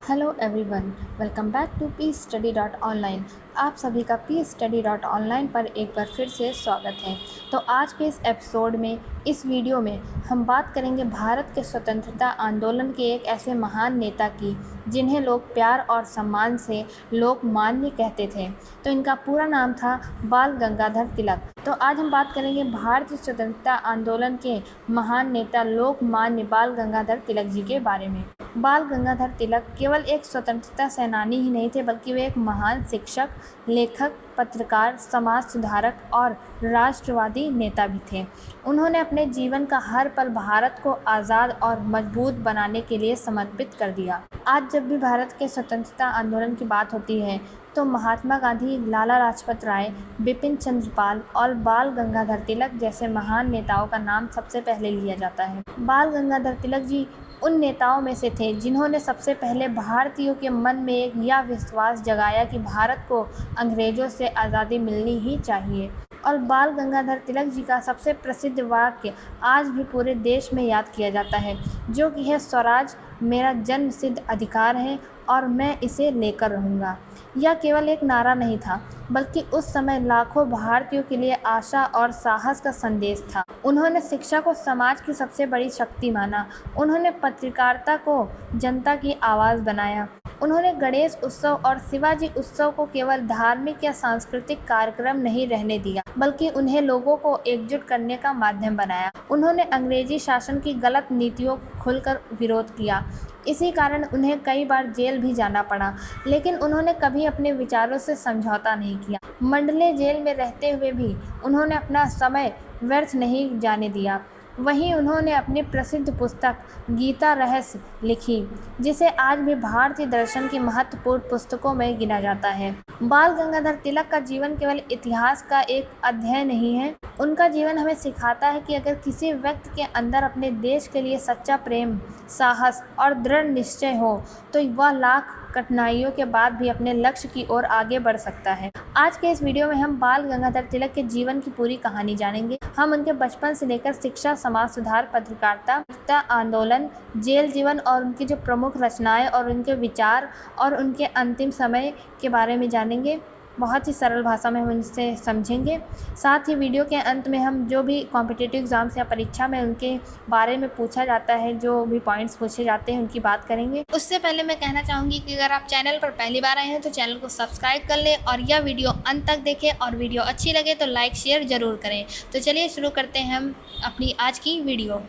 Hello everyone, welcome back to P study dot online. आप सभी का पी स्टडी डॉट ऑनलाइन पर एक बार फिर से स्वागत है। तो आज के इस एपिसोड में, इस वीडियो में हम बात करेंगे भारत के स्वतंत्रता आंदोलन के एक ऐसे महान नेता की जिन्हें लोग प्यार और सम्मान से लोकमान्य कहते थे। तो इनका पूरा नाम था बाल गंगाधर तिलक। तो आज हम बात करेंगे भारतीय स्वतंत्रता आंदोलन के महान नेता लोकमान्य बाल गंगाधर तिलक जी के बारे में। बाल गंगाधर तिलक केवल एक स्वतंत्रता सेनानी ही नहीं थे, बल्कि वे एक महान शिक्षक, लेखक, पत्रकार, समाज सुधारक और राष्ट्रवादी नेता भी थे। उन्होंने अपने जीवन का हर पल भारत को आज़ाद और मजबूत बनाने के लिए समर्पित कर दिया। आज जब भी भारत के स्वतंत्रता आंदोलन की बात होती है तो महात्मा गांधी, लाला लाजपत राय, बिपिन चंद्र पाल और बाल गंगाधर तिलक जैसे महान नेताओं का नाम सबसे पहले लिया जाता है। बाल गंगाधर तिलक जी उन नेताओं में से थे जिन्होंने सबसे पहले भारतीयों के मन में एक यह विश्वास जगाया कि भारत को अंग्रेज़ों से आज़ादी मिलनी ही चाहिए। और बाल गंगाधर तिलक जी का सबसे प्रसिद्ध वाक्य आज भी पूरे देश में याद किया जाता है, जो कि है, स्वराज मेरा जन्मसिद्ध अधिकार है और मैं इसे लेकर रहूँगा। यह केवल एक नारा नहीं था, बल्कि उस समय लाखों भारतीयों के लिए आशा और साहस का संदेश था। उन्होंने शिक्षा को समाज की सबसे बड़ी शक्ति माना। उन्होंने पत्रकारिता को जनता की आवाज़ बनाया। उन्होंने गणेश उत्सव और शिवाजी उत्सव को केवल धार्मिक या सांस्कृतिक कार्यक्रम नहीं रहने दिया, बल्कि उन्हें लोगों को एकजुट करने का माध्यम बनाया। उन्होंने अंग्रेजी शासन की गलत नीतियों को खुलकर विरोध किया। इसी कारण उन्हें कई बार जेल भी जाना पड़ा, लेकिन उन्होंने कभी अपने विचारों से समझौता नहीं किया। मंडले जेल में रहते हुए भी उन्होंने अपना समय व्यर्थ नहीं जाने दिया। वहीं उन्होंने अपनी प्रसिद्ध पुस्तक गीता रहस्य लिखी, जिसे आज भी भारतीय दर्शन की महत्वपूर्ण पुस्तकों में गिना जाता है। बाल गंगाधर तिलक का जीवन केवल इतिहास का एक अध्याय नहीं है। उनका जीवन हमें सिखाता है कि अगर किसी व्यक्ति के अंदर अपने देश के लिए सच्चा प्रेम, साहस और दृढ़ निश्चय हो तो वह लाख कठिनाइयों के बाद भी अपने लक्ष्य की ओर आगे बढ़ सकता है। आज के इस वीडियो में हम बाल गंगाधर तिलक के जीवन की पूरी कहानी जानेंगे। हम उनके बचपन से लेकर शिक्षा, समाज सुधार, पत्रकारिता आंदोलन, जेल जीवन और उनकी जो प्रमुख रचनाएं और उनके विचार और उनके अंतिम समय के बारे में जानेंगे। बहुत ही सरल भाषा में हम इनसे समझेंगे। साथ ही वीडियो के अंत में हम जो भी कॉम्पिटिटिव एग्ज़ाम्स या परीक्षा में उनके बारे में पूछा जाता है, जो भी पॉइंट्स पूछे जाते हैं, उनकी बात करेंगे। उससे पहले मैं कहना चाहूँगी कि अगर आप चैनल पर पहली बार आए हैं तो चैनल को सब्सक्राइब कर लें और यह वीडियो अंत तक देखें, और वीडियो अच्छी लगे तो लाइक शेयर ज़रूर करें। तो चलिए शुरू करते हैं हम अपनी आज की वीडियो।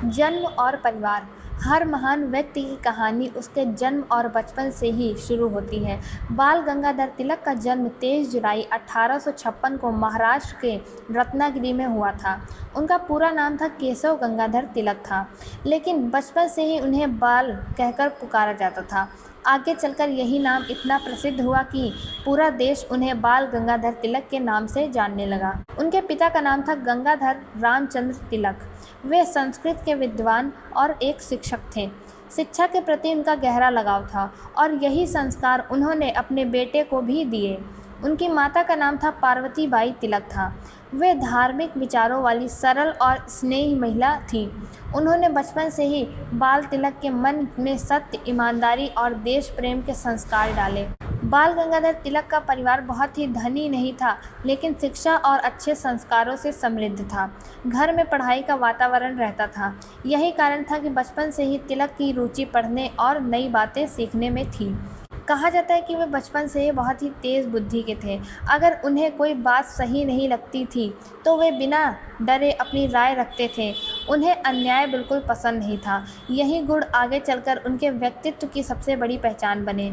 जन्म और परिवार। हर महान व्यक्ति की कहानी उसके जन्म और बचपन से ही शुरू होती है। बाल गंगाधर तिलक का जन्म 23 जुलाई 1856 को महाराष्ट्र के रत्नागिरी में हुआ था। उनका पूरा नाम था केशव गंगाधर तिलक था, लेकिन बचपन से ही उन्हें बाल कहकर पुकारा जाता था। आगे चलकर यही नाम इतना प्रसिद्ध हुआ कि पूरा देश उन्हें बाल गंगाधर तिलक के नाम से जानने लगा। उनके पिता का नाम था गंगाधर रामचंद्र तिलक। वे संस्कृत के विद्वान और एक शिक्षक थे। शिक्षा के प्रति उनका गहरा लगाव था और यही संस्कार उन्होंने अपने बेटे को भी दिए। उनकी माता का नाम था पार्वती बाई तिलक था। वे धार्मिक विचारों वाली सरल और स्नेही महिला थी। उन्होंने बचपन से ही बाल तिलक के मन में सत्य, ईमानदारी और देश प्रेम के संस्कार डाले। बाल गंगाधर तिलक का परिवार बहुत ही धनी नहीं था, लेकिन शिक्षा और अच्छे संस्कारों से समृद्ध था। घर में पढ़ाई का वातावरण रहता था। यही कारण था कि बचपन से ही तिलक की रुचि पढ़ने और नई बातें सीखने में थी। कहा जाता है कि वे बचपन से ही बहुत ही तेज़ बुद्धि के थे। अगर उन्हें कोई बात सही नहीं लगती थी तो वे बिना डरे अपनी राय रखते थे। उन्हें अन्याय बिल्कुल पसंद नहीं था। यही गुण आगे चलकर उनके व्यक्तित्व की सबसे बड़ी पहचान बने।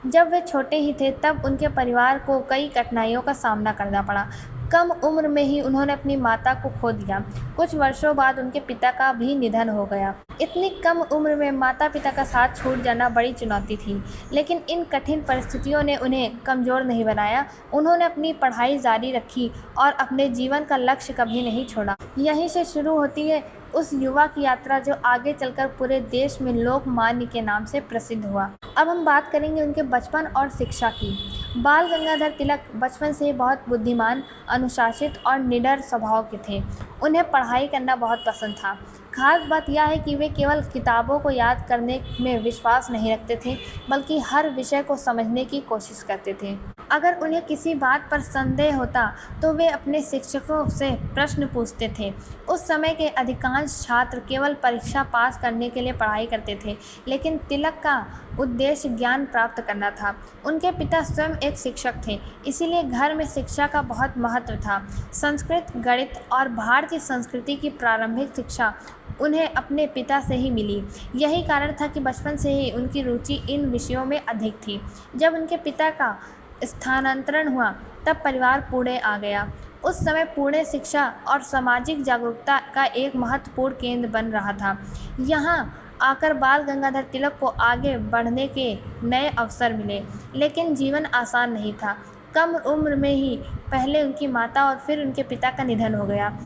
जब वे छोटे ही थे तब उनके परिवार को कई कठिनाइयों का सामना करना पड़ा। कम उम्र में ही उन्होंने अपनी माता को खो दिया। कुछ वर्षों बाद उनके पिता का भी निधन हो गया। इतनी कम उम्र में माता पिता का साथ छूट जाना बड़ी चुनौती थी, लेकिन इन कठिन परिस्थितियों ने उन्हें कमज़ोर नहीं बनाया। उन्होंने अपनी पढ़ाई जारी रखी और अपने जीवन का लक्ष्य कभी नहीं छोड़ा। यहीं से शुरू होती है उस युवा की यात्रा जो आगे चलकर पूरे देश में लोकमान्य के नाम से प्रसिद्ध हुआ। अब हम बात करेंगे उनके बचपन और शिक्षा की। बाल गंगाधर तिलक बचपन से बहुत बुद्धिमान, अनुशासित और निडर स्वभाव के थे। उन्हें पढ़ाई करना बहुत पसंद था। खास बात यह है कि वे केवल किताबों को याद करने में विश्वास नहीं रखते थे, बल्कि हर विषय को समझने की कोशिश करते थे। अगर उन्हें किसी बात पर संदेह होता तो वे अपने शिक्षकों से प्रश्न पूछते थे। उस समय के अधिकांश छात्र केवल परीक्षा पास करने के लिए पढ़ाई करते थे, लेकिन तिलक का उद्देश्य ज्ञान प्राप्त करना था। उनके पिता स्वयं एक शिक्षक थे, इसीलिए घर में शिक्षा का बहुत महत्व था। संस्कृत, गणित और भारतीय संस्कृति की प्रारंभिक शिक्षा उन्हें अपने पिता से ही मिली। यही कारण था कि बचपन से ही उनकी रुचि इन विषयों में अधिक थी। जब उनके पिता का स्थानांतरण हुआ तब परिवार पुणे आ गया। उस समय पुणे शिक्षा और सामाजिक जागरूकता का एक महत्वपूर्ण केंद्र बन रहा था। यहाँ आकर बाल गंगाधर तिलक को आगे बढ़ने के नए अवसर मिले, लेकिन जीवन आसान नहीं था। कम उम्र में ही पहले उनकी माता और फिर उनके पिता का निधन हो गया।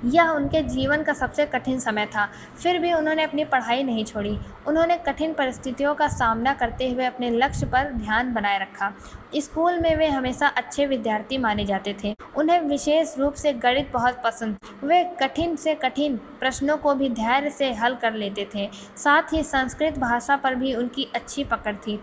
यह उनके जीवन का सबसे कठिन समय था। फिर भी उन्होंने अपनी पढ़ाई नहीं छोड़ी। उन्होंने कठिन परिस्थितियों का सामना करते हुए अपने लक्ष्य पर ध्यान बनाए रखा। स्कूल में वे हमेशा अच्छे विद्यार्थी माने जाते थे। उन्हें विशेष रूप से गणित बहुत पसंद। वे कठिन से कठिन प्रश्नों को भी धैर्य से हल कर लेते थे। साथ ही संस्कृत भाषा पर भी उनकी अच्छी पकड़ थी।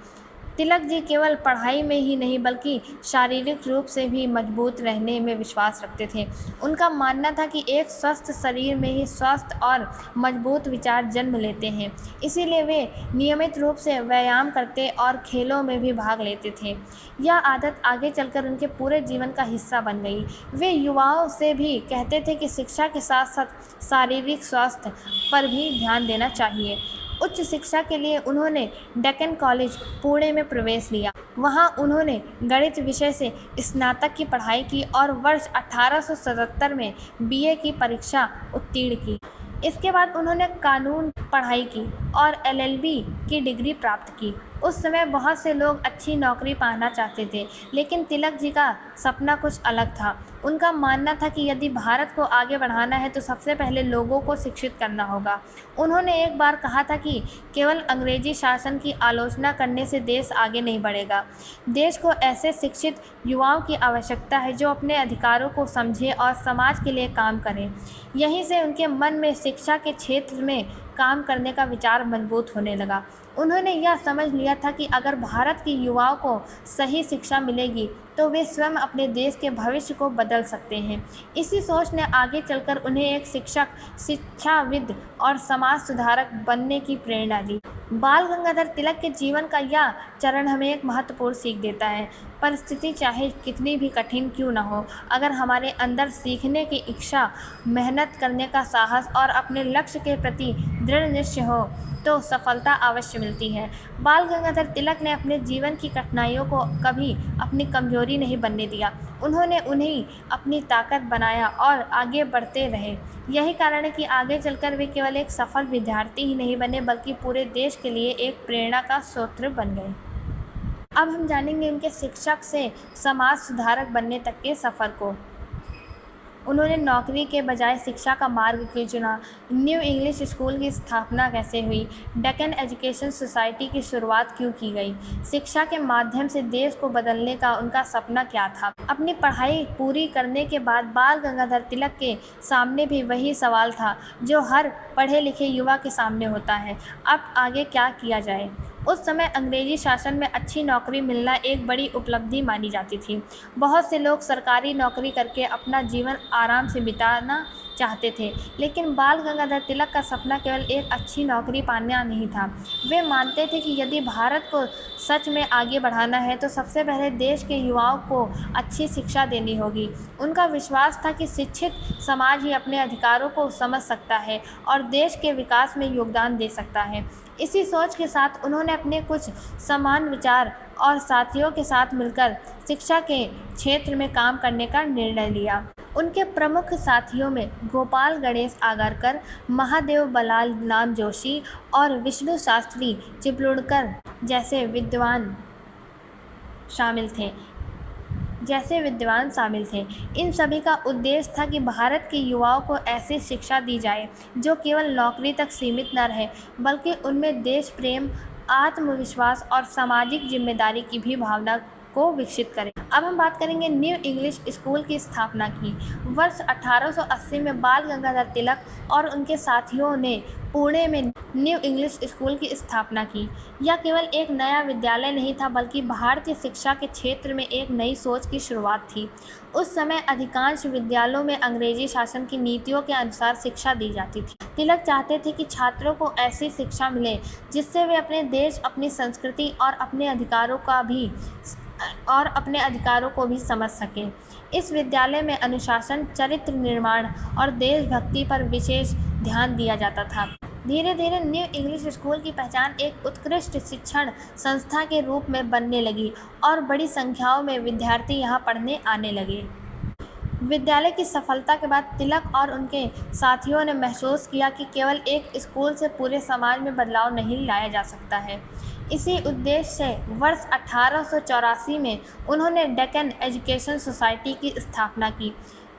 तिलक जी केवल पढ़ाई में ही नहीं बल्कि शारीरिक रूप से भी मजबूत रहने में विश्वास रखते थे। उनका मानना था कि एक स्वस्थ शरीर में ही स्वस्थ और मजबूत विचार जन्म लेते हैं। इसीलिए वे नियमित रूप से व्यायाम करते और खेलों में भी भाग लेते थे। यह आदत आगे चलकर उनके पूरे जीवन का हिस्सा बन गई। वे युवाओं से भी कहते थे कि शिक्षा के साथ साथ शारीरिक स्वास्थ्य पर भी ध्यान देना चाहिए। उच्च शिक्षा के लिए उन्होंने डेक्कन कॉलेज पुणे में प्रवेश लिया। वहां उन्होंने गणित विषय से स्नातक की पढ़ाई की और वर्ष 1877 में बीए की परीक्षा उत्तीर्ण की। इसके बाद उन्होंने कानून पढ़ाई की और एलएलबी की डिग्री प्राप्त की। उस समय बहुत से लोग अच्छी नौकरी पाना चाहते थे, लेकिन तिलक जी का सपना कुछ अलग था। उनका मानना था कि यदि भारत को आगे बढ़ाना है तो सबसे पहले लोगों को शिक्षित करना होगा। उन्होंने एक बार कहा था कि केवल अंग्रेजी शासन की आलोचना करने से देश आगे नहीं बढ़ेगा। देश को ऐसे शिक्षित युवाओं की आवश्यकता है जो अपने अधिकारों को समझें और समाज के लिए काम करें। यहीं से उनके मन में शिक्षा के क्षेत्र में काम करने का विचार मजबूत होने लगा। उन्होंने यह समझ लिया था कि अगर भारत के युवाओं को सही शिक्षा मिलेगी तो वे स्वयं अपने देश के भविष्य को बदल सकते हैं। इसी सोच ने आगे चलकर उन्हें एक शिक्षक, शिक्षाविद और समाज सुधारक बनने की प्रेरणा दी। बाल गंगाधर तिलक के जीवन का यह चरण हमें एक महत्वपूर्ण सीख देता है। परिस्थिति चाहे कितनी भी कठिन क्यों न हो, अगर हमारे अंदर सीखने की इच्छा, मेहनत करने का साहस और अपने लक्ष्य के प्रति दृढ़ निश्चय हो तो सफलता अवश्य मिलती है। बाल गंगाधर तिलक ने अपने जीवन की कठिनाइयों को कभी अपनी कमजोरी नहीं बनने दिया। उन्होंने उन्हें अपनी ताकत बनाया और आगे बढ़ते रहे। यही कारण है कि आगे चलकर वे केवल एक सफल विद्यार्थी ही नहीं बने बल्कि पूरे देश के लिए एक प्रेरणा का स्रोत बन गए। अब हम जानेंगे उनके शिक्षक से समाज सुधारक बनने तक के सफ़र को। उन्होंने नौकरी के बजाय शिक्षा का मार्ग क्यों चुना, न्यू इंग्लिश स्कूल की स्थापना कैसे हुई, डेक्कन एजुकेशन सोसाइटी की शुरुआत क्यों की गई, शिक्षा के माध्यम से देश को बदलने का उनका सपना क्या था। अपनी पढ़ाई पूरी करने के बाद बाल गंगाधर तिलक के सामने भी वही सवाल था जो हर पढ़े लिखे युवा के सामने होता है, अब आगे क्या किया जाए। उस समय अंग्रेजी शासन में अच्छी नौकरी मिलना एक बड़ी उपलब्धि मानी जाती थी। बहुत से लोग सरकारी नौकरी करके अपना जीवन आराम से बिताना चाहते थे, लेकिन बाल गंगाधर तिलक का सपना केवल एक अच्छी नौकरी पाना नहीं था। वे मानते थे कि यदि भारत को सच में आगे बढ़ाना है तो सबसे पहले देश के युवाओं को अच्छी शिक्षा देनी होगी। उनका विश्वास था कि शिक्षित समाज ही अपने अधिकारों को समझ सकता है और देश के विकास में योगदान दे सकता है। इसी सोच के साथ उन्होंने अपने कुछ समान विचार और साथियों के साथ मिलकर शिक्षा के क्षेत्र में काम करने का निर्णय लिया। उनके प्रमुख साथियों में गोपाल गणेश आगरकर, महादेव बलाल नाम जोशी और विष्णु शास्त्री चिपलूणकर जैसे विद्वान शामिल थे। इन सभी का उद्देश्य था कि भारत के युवाओं को ऐसी शिक्षा दी जाए जो केवल नौकरी तक सीमित न रहे बल्कि उनमें देश प्रेम, आत्मविश्वास और सामाजिक जिम्मेदारी की भी भावना को विकसित करें। अब हम बात करेंगे न्यू इंग्लिश स्कूल की स्थापना की। वर्ष 1880 में बाल गंगाधर तिलक और उनके साथियों ने पुणे में न्यू इंग्लिश स्कूल की स्थापना की। यह केवल एक नया विद्यालय नहीं था, बल्कि भारतीय शिक्षा के क्षेत्र में एक नई सोच की शुरुआत थी। उस समय अधिकांश विद्यालयों में अंग्रेजी शासन की नीतियों के अनुसार शिक्षा दी जाती थी। तिलक चाहते थे कि छात्रों को ऐसी शिक्षा मिले जिससे वे अपने देश, अपनी संस्कृति और अपने अधिकारों को भी समझ सकें। इस विद्यालय में अनुशासन, चरित्र निर्माण और देशभक्ति पर विशेष ध्यान दिया जाता था। धीरे धीरे न्यू इंग्लिश स्कूल की पहचान एक उत्कृष्ट शिक्षण संस्था के रूप में बनने लगी और बड़ी संख्याओं में विद्यार्थी यहाँ पढ़ने आने लगे। विद्यालय की सफलता के बाद तिलक और उनके साथियों ने महसूस किया कि केवल एक स्कूल से पूरे समाज में बदलाव नहीं लाया जा सकता है। इसी उद्देश्य से वर्ष 1884 में उन्होंने डेक्कन एजुकेशन सोसाइटी की स्थापना की।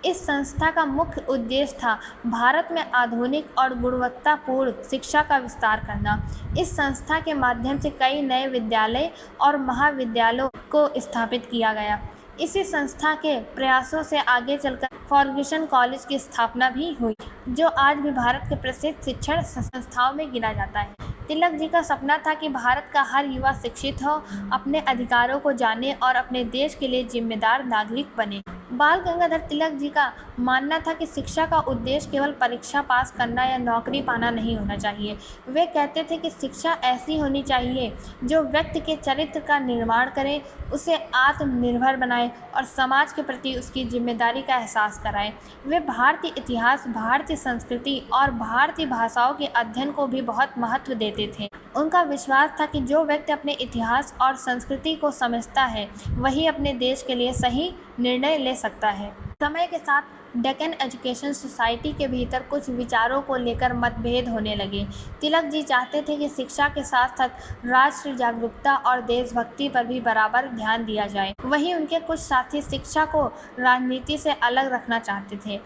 इस संस्था का मुख्य उद्देश्य था भारत में आधुनिक और गुणवत्तापूर्ण शिक्षा का विस्तार करना। इस संस्था के माध्यम से कई नए विद्यालय और महाविद्यालयों को स्थापित किया गया। इसी संस्था के प्रयासों से आगे चलकर फर्ग्यूसन कॉलेज की स्थापना भी हुई, जो आज भी भारत के प्रसिद्ध शिक्षण संस्थाओं में गिना जाता है। तिलक जी का सपना था कि भारत का हर युवा शिक्षित हो, अपने अधिकारों को जाने और अपने देश के लिए जिम्मेदार नागरिक बने। बाल गंगाधर तिलक जी का मानना था कि शिक्षा का उद्देश्य केवल परीक्षा पास करना या नौकरी पाना नहीं होना चाहिए। वे कहते थे कि शिक्षा ऐसी होनी चाहिए जो व्यक्ति के चरित्र का निर्माण करे, उसे आत्मनिर्भर बनाए और समाज के प्रति उसकी जिम्मेदारी का एहसास कराए। वे भारतीय इतिहास, भारतीय संस्कृति और भारतीय भाषाओं के अध्ययन को भी बहुत महत्व देते थे। उनका विश्वास था कि जो व्यक्ति अपने इतिहास और संस्कृति को समझता है, वही अपने देश के लिए सही निर्णय ले सकता है। समय के साथ डेक्कन एजुकेशन सोसाइटी के भीतर कुछ विचारों को लेकर मतभेद होने लगे। तिलक जी चाहते थे कि शिक्षा के साथ साथ राष्ट्र जागरूकता और देशभक्ति पर भी बराबर ध्यान दिया जाए। वहीं उनके कुछ साथी शिक्षा को राजनीति से अलग रखना चाहते थे।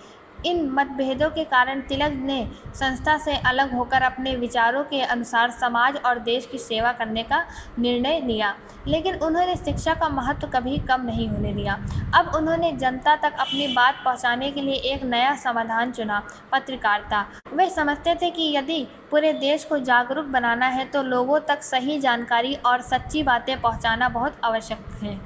इन मतभेदों के कारण तिलक ने संस्था से अलग होकर अपने विचारों के अनुसार समाज और देश की सेवा करने का निर्णय लिया, लेकिन उन्होंने शिक्षा का महत्व कभी कम नहीं होने दिया। अब उन्होंने जनता तक अपनी बात पहुंचाने के लिए एक नया समाधान चुना, पत्रकारिता। वे समझते थे कि यदि पूरे देश को जागरूक बनाना है तो लोगों तक सही जानकारी और सच्ची बातें पहुंचाना बहुत आवश्यक है।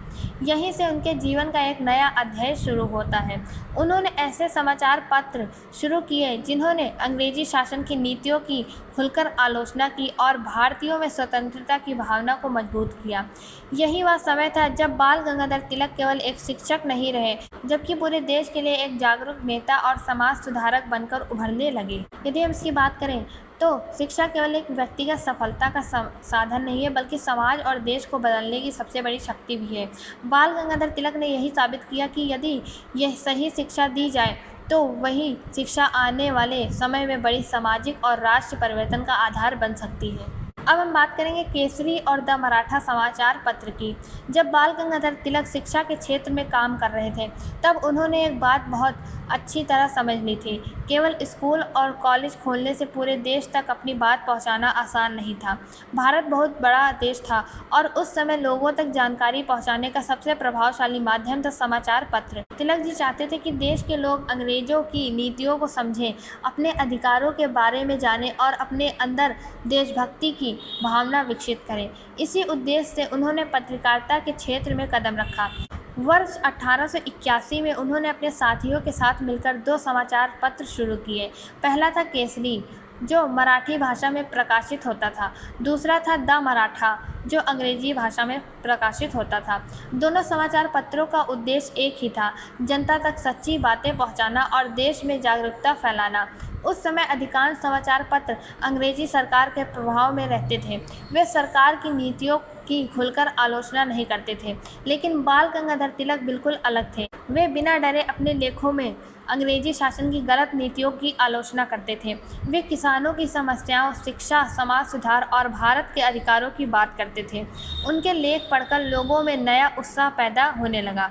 यहीं से उनके जीवन का एक नया अध्याय शुरू होता है। उन्होंने ऐसे समाचार पत्र शुरू किए जिन्होंने अंग्रेजी शासन की नीतियों की खुलकर आलोचना की और भारतीयों में स्वतंत्रता की भावना को मजबूत किया। यही वह समय था जब बाल गंगाधर तिलक केवल एक शिक्षक नहीं रहे, जबकि पूरे देश के लिए एक जागरूक नेता और समाज सुधारक बनकर उभरने लगे। यदि हम इसकी बात करें तो शिक्षा केवल एक व्यक्तिगत सफलता का साधन नहीं है, बल्कि समाज और देश को बदलने की सबसे बड़ी शक्ति भी है। बाल गंगाधर तिलक ने यही साबित किया कि यदि यह सही शिक्षा दी जाए तो वही शिक्षा आने वाले समय में बड़ी सामाजिक और राष्ट्र परिवर्तन का आधार बन सकती है। अब हम बात करेंगे केसरी और द मराठा समाचार पत्र की। जब बाल गंगाधर तिलक शिक्षा के क्षेत्र में काम कर रहे थे, तब उन्होंने एक बात बहुत अच्छी तरह समझ ली थी। केवल स्कूल और कॉलेज खोलने से पूरे देश तक अपनी बात पहुंचाना आसान नहीं था। भारत बहुत बड़ा देश था और उस समय लोगों तक जानकारी पहुंचाने का सबसे प्रभावशाली माध्यम था समाचार पत्र। तिलक जी चाहते थे कि देश के लोग अंग्रेजों की नीतियों को समझें, अपने अधिकारों के बारे में जानें और अपने अंदर देशभक्ति की भावना विकसित करें। इसी उद्देश्य से उन्होंने पत्रकारिता के क्षेत्र में कदम रखा। वर्ष 1881 में उन्होंने अपने साथियों के साथ मिलकर 2 समाचार पत्र शुरू किए। पहला था केसरी, जो मराठी भाषा में प्रकाशित होता था। दूसरा था द मराठा, जो अंग्रेजी भाषा में प्रकाशित होता था। दोनों समाचार पत्रों का उद्देश्य एक ही था, जनता तक सच्ची बातें पहुंचाना और देश में जागरूकता फैलाना। उस समय अधिकांश समाचार पत्र अंग्रेजी सरकार के प्रभाव में रहते थे। वे सरकार की नीतियों की खुलकर आलोचना नहीं करते थे, लेकिन बाल गंगाधर तिलक बिल्कुल अलग थे। वे बिना डरे अपने लेखों में अंग्रेजी शासन की गलत नीतियों की आलोचना करते थे। वे किसानों की समस्याओं, शिक्षा, समाज सुधार और भारत के अधिकारों की बात करते थे। उनके लेख पढ़कर लोगों में नया उत्साह पैदा होने लगा।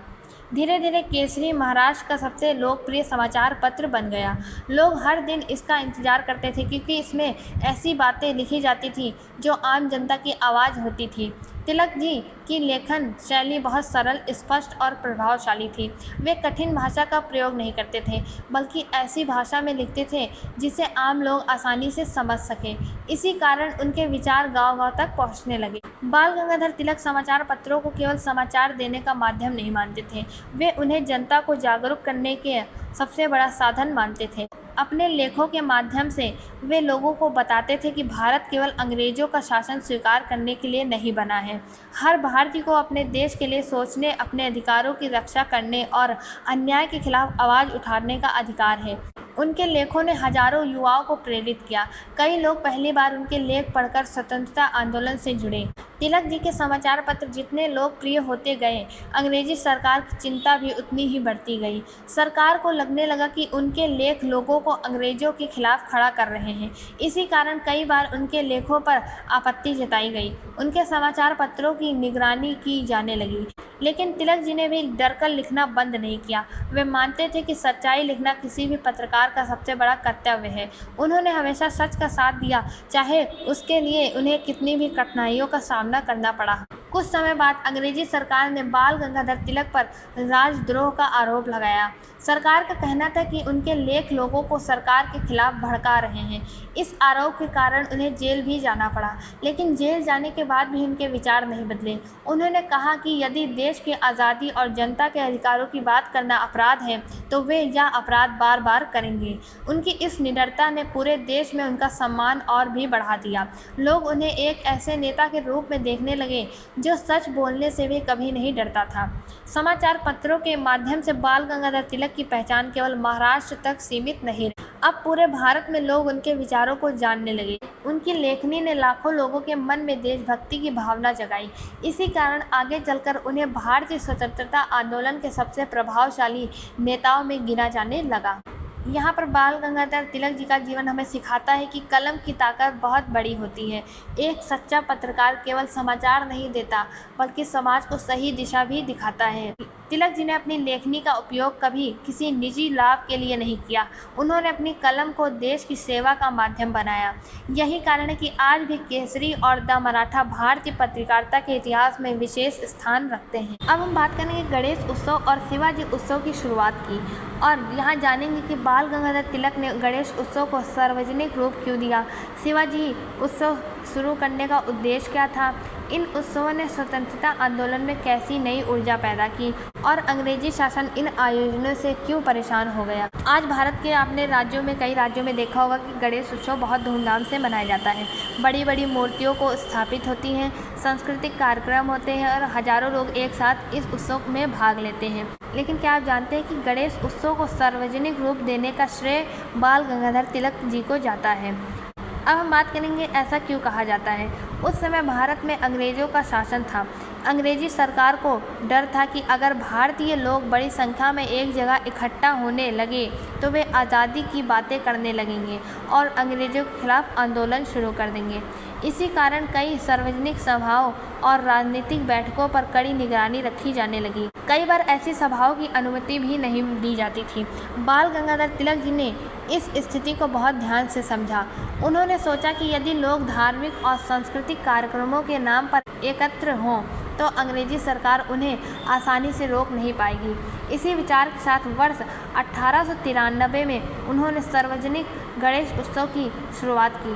धीरे धीरे केसरी महाराष्ट्र का सबसे लोकप्रिय समाचार पत्र बन गया। लोग हर दिन इसका इंतजार करते थे, क्योंकि इसमें ऐसी बातें लिखी जाती थी जो आम जनता की आवाज़ होती थी। तिलक जी की लेखन शैली बहुत सरल, स्पष्ट और प्रभावशाली थी। वे कठिन भाषा का प्रयोग नहीं करते थे, बल्कि ऐसी भाषा में लिखते थे जिसे आम लोग आसानी से समझ सकें। इसी कारण उनके विचार गांव-गांव तक पहुंचने लगे। बाल गंगाधर तिलक समाचार पत्रों को केवल समाचार देने का माध्यम नहीं मानते थे, वे उन्हें जनता को जागरूक करने के सबसे बड़ा साधन मानते थे। अपने लेखों के माध्यम से वे लोगों को बताते थे कि भारत केवल अंग्रेजों का शासन स्वीकार करने के लिए नहीं बना है। हर भारतीय को अपने देश के लिए सोचने, अपने अधिकारों की रक्षा करने और अन्याय के खिलाफ आवाज़ उठाने का अधिकार है। उनके लेखों ने हजारों युवाओं को प्रेरित किया। कई लोग पहली बार उनके लेख पढ़कर स्वतंत्रता आंदोलन से जुड़े। तिलक जी के समाचार पत्र जितने लोकप्रिय होते गए, अंग्रेजी सरकार की चिंता भी उतनी ही बढ़ती गई। सरकार को लगने लगा कि उनके लेख लोगों को अंग्रेजों के खिलाफ खड़ा कर रहे हैं। इसी कारण कई बार उनके लेखों पर आपत्ति जताई गई। उनके समाचार पत्रों की निगरानी की जाने लगी। लेकिन तिलक जी ने भी डरकर लिखना बंद नहीं किया। वे मानते थे कि सच्चाई लिखना किसी भी पत्रकार का सबसे बड़ा कर्तव्य है। उन्होंने हमेशा सच का साथ दिया, चाहे उसके लिए उन्हें कितनी भी कठिनाइयों का सामना करना पड़ा। कुछ समय बाद अंग्रेजी सरकार ने बाल गंगाधर तिलक पर राजद्रोह का आरोप लगाया। सरकार का कहना था कि उनके लेख लोगों को सरकार के खिलाफ भड़का रहे हैं। इस आरोप के कारण उन्हें जेल भी जाना पड़ा, लेकिन जेल जाने के बाद भी उनके विचार नहीं बदले। उन्होंने कहा कि यदि देश की आज़ादी और जनता के अधिकारों की बात करना अपराध है, तो वे यह अपराध बार बार करेंगे। उनकी इस निडरता ने पूरे देश में उनका सम्मान और भी बढ़ा दिया। लोग उन्हें एक ऐसे नेता के रूप में देखने लगे जो सच बोलने से भी कभी नहीं डरता था। समाचार पत्रों के माध्यम से बाल गंगाधर तिलक की पहचान केवल महाराष्ट्र तक सीमित नहीं रही। अब पूरे भारत में लोग उनके विचारों को जानने लगे। उनकी लेखनी ने लाखों लोगों के मन में देशभक्ति की भावना जगाई। इसी कारण आगे चलकर उन्हें भारतीय स्वतंत्रता आंदोलन के सबसे प्रभावशाली नेताओं में गिना जाने लगा। यहाँ पर बाल गंगाधर तिलक जी का जीवन हमें सिखाता है कि कलम की ताकत बहुत बड़ी होती है। एक सच्चा पत्रकार केवल समाचार नहीं देता, बल्कि समाज को सही दिशा भी दिखाता है। तिलक जी ने अपनी लेखनी का उपयोग कभी किसी निजी लाभ के लिए नहीं किया। उन्होंने अपनी कलम को देश की सेवा का माध्यम बनाया। यही कारण है कि आज भी केसरी और द मराठा भारतीय पत्रकारिता के इतिहास में विशेष स्थान रखते हैं। अब हम बात करेंगे गणेश उत्सव और शिवाजी उत्सव की शुरुआत की, और यहाँ जानेंगे कि बाल गंगाधर तिलक ने गणेश उत्सव को सार्वजनिक रूप क्यों दिया, शिवाजी उत्सव शुरू करने का उद्देश्य क्या था, इन उत्सवों ने स्वतंत्रता आंदोलन में कैसी नई ऊर्जा पैदा की, और अंग्रेजी शासन इन आयोजनों से क्यों परेशान हो गया। आज भारत के आपने राज्यों में कई राज्यों में देखा होगा कि गणेश उत्सव बहुत धूमधाम से मनाया जाता है। बड़ी बड़ी मूर्तियों को स्थापित होती हैं, सांस्कृतिक कार्यक्रम होते हैं और हजारों लोग एक साथ इस उत्सव में भाग लेते हैं। लेकिन क्या आप जानते हैं कि गणेश उत्सव को सार्वजनिक रूप देने का श्रेय बाल गंगाधर तिलक जी को जाता है। अब हम बात करेंगे ऐसा क्यों कहा जाता है। उस समय भारत में अंग्रेज़ों का शासन था। अंग्रेजी सरकार को डर था कि अगर भारतीय लोग बड़ी संख्या में एक जगह इकट्ठा होने लगे तो वे आज़ादी की बातें करने लगेंगे और अंग्रेज़ों के खिलाफ आंदोलन शुरू कर देंगे। इसी कारण कई सार्वजनिक सभाओं और राजनीतिक बैठकों पर कड़ी निगरानी रखी जाने लगी। कई बार ऐसी सभाओं की अनुमति भी नहीं दी जाती थी। बाल गंगाधर तिलक जी ने इस स्थिति को बहुत ध्यान से समझा। उन्होंने सोचा कि यदि लोग धार्मिक और सांस्कृतिक कार्यक्रमों के नाम पर एकत्र हों तो अंग्रेजी सरकार उन्हें आसानी से रोक नहीं पाएगी। इसी विचार के साथ वर्ष 1893 में उन्होंने सार्वजनिक गणेश उत्सव की शुरुआत की।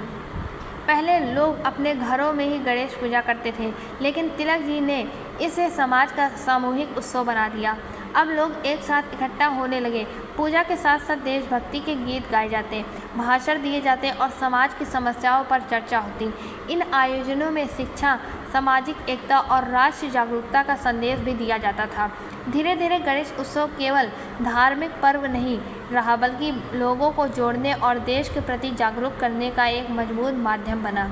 पहले लोग अपने घरों में ही गणेश पूजा करते थे, लेकिन तिलक जी ने इसे समाज का सामूहिक उत्सव बना दिया। अब लोग एक साथ इकट्ठा होने लगे। पूजा के साथ साथ देशभक्ति के गीत गाए जाते, भाषण दिए जाते और समाज की समस्याओं पर चर्चा होती। इन आयोजनों में शिक्षा, सामाजिक एकता और राष्ट्रीय जागरूकता का संदेश भी दिया जाता था। धीरे धीरे गणेश उत्सव केवल धार्मिक पर्व नहीं रहा, बल्कि लोगों को जोड़ने और देश के प्रति जागरूक करने का एक मजबूत माध्यम बना।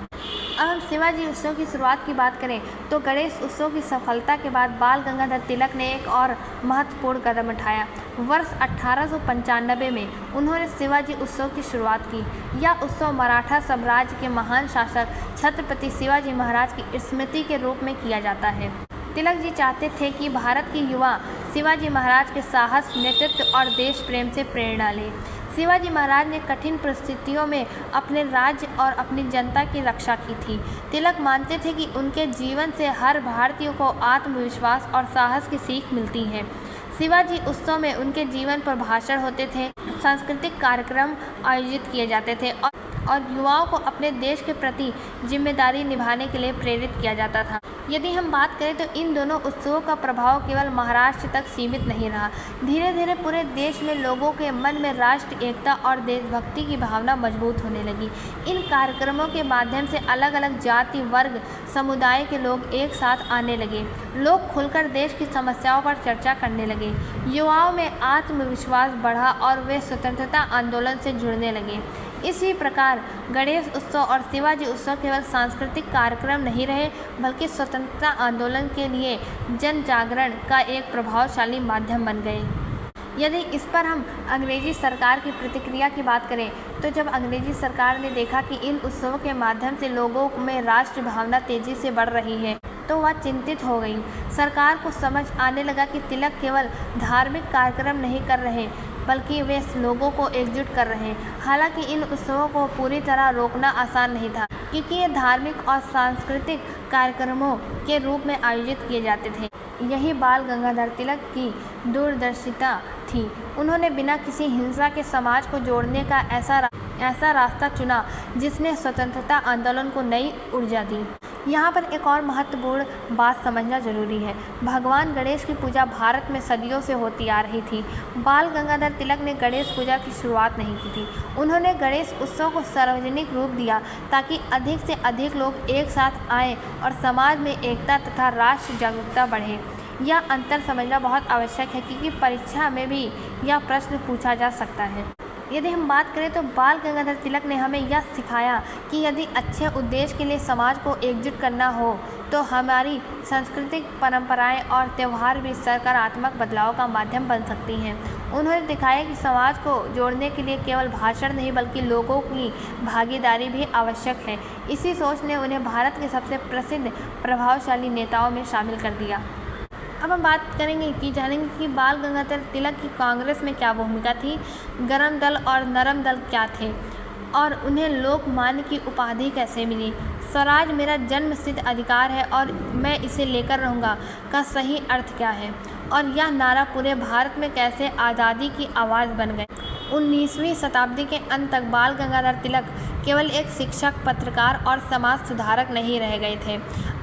अब हम शिवाजी उत्सव की शुरुआत की बात करें तो गणेश उत्सव की सफलता के बाद बाल गंगाधर तिलक ने एक और महत्वपूर्ण कदम उठाया। वर्ष 1895 में उन्होंने शिवाजी उत्सव की शुरुआत की। यह उत्सव मराठा साम्राज्य के महान शासक छत्रपति शिवाजी महाराज की स्मृति के रूप में किया जाता है। तिलक जी चाहते थे कि भारत के युवा शिवाजी महाराज के साहस, नेतृत्व और देश प्रेम से प्रेरणा लें। शिवाजी महाराज ने कठिन परिस्थितियों में अपने राज्य और अपनी जनता की रक्षा की थी। तिलक मानते थे कि उनके जीवन से हर भारतीय को आत्मविश्वास और साहस की सीख मिलती है। शिवाजी उत्सव में उनके जीवन पर भाषण होते थे, सांस्कृतिक कार्यक्रम आयोजित किए जाते थे और युवाओं को अपने देश के प्रति जिम्मेदारी निभाने के लिए प्रेरित किया जाता था। यदि हम बात करें तो इन दोनों उत्सवों का प्रभाव केवल महाराष्ट्र तक सीमित नहीं रहा। धीरे धीरे पूरे देश में लोगों के मन में राष्ट्र एकता और देशभक्ति की भावना मजबूत होने लगी। इन कार्यक्रमों के माध्यम से अलग अलग जाति, वर्ग, समुदाय के लोग एक साथ आने लगे। लोग खुलकर देश की समस्याओं पर चर्चा करने लगे। युवाओं में आत्मविश्वास बढ़ा और वे स्वतंत्रता आंदोलन से जुड़ने लगे। इसी प्रकार गणेश उत्सव और शिवाजी उत्सव केवल सांस्कृतिक कार्यक्रम नहीं रहे, बल्कि स्वतंत्रता आंदोलन के लिए जन जागरण का एक प्रभावशाली माध्यम बन गए। यदि इस पर हम अंग्रेजी सरकार की प्रतिक्रिया की बात करें तो जब अंग्रेजी सरकार ने देखा कि इन उत्सवों के माध्यम से लोगों में राष्ट्र भावना तेजी से बढ़ रही है तो वह चिंतित हो गई। सरकार को समझ आने लगा कि तिलक केवल धार्मिक कार्यक्रम नहीं कर रहे बल्कि वे लोगों को एकजुट कर रहे हैं। हालांकि इन उत्सवों को पूरी तरह रोकना आसान नहीं था क्योंकि ये धार्मिक और सांस्कृतिक कार्यक्रमों के रूप में आयोजित किए जाते थे। यही बाल गंगाधर तिलक की दूरदर्शिता थी। उन्होंने बिना किसी हिंसा के समाज को जोड़ने का ऐसा रास्ता चुना जिसने स्वतंत्रता आंदोलन को नई ऊर्जा दी। यहाँ पर एक और महत्वपूर्ण बात समझना जरूरी है। भगवान गणेश की पूजा भारत में सदियों से होती आ रही थी। बाल गंगाधर तिलक ने गणेश पूजा की शुरुआत नहीं की थी। उन्होंने गणेश उत्सव को सार्वजनिक रूप दिया ताकि अधिक से अधिक लोग एक साथ आएं और समाज में एकता तथा राष्ट्र जागरूकता बढ़े। यह अंतर समझना बहुत आवश्यक है क्योंकि परीक्षा में भी यह प्रश्न पूछा जा सकता है। यदि हम बात करें तो बाल गंगाधर तिलक ने हमें यह सिखाया कि यदि अच्छे उद्देश्य के लिए समाज को एकजुट करना हो तो हमारी सांस्कृतिक परंपराएं और त्यौहार भी सकारात्मक बदलाव का माध्यम बन सकती हैं। उन्होंने दिखाया कि समाज को जोड़ने के लिए केवल भाषण नहीं बल्कि लोगों की भागीदारी भी आवश्यक है। इसी सोच ने उन्हें भारत के सबसे प्रसिद्ध प्रभावशाली नेताओं में शामिल कर दिया। अब हम बात करेंगे कि जानेंगे कि बाल गंगाधर तिलक की कांग्रेस में क्या भूमिका थी, गरम दल और नरम दल क्या थे और उन्हें लोकमान्य की उपाधि कैसे मिली। स्वराज मेरा जन्मसिद्ध अधिकार है और मैं इसे लेकर रहूँगा का सही अर्थ क्या है और यह नारा पूरे भारत में कैसे आज़ादी की आवाज़ बन गए। 19वीं शताब्दी के अंत तक बाल गंगाधर तिलक केवल एक शिक्षक, पत्रकार और समाज सुधारक नहीं रह गए थे।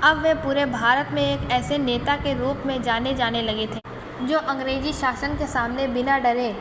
अब वे पूरे भारत में एक ऐसे नेता के रूप में जाने जाने लगे थे जो अंग्रेजी शासन के सामने बिना डरे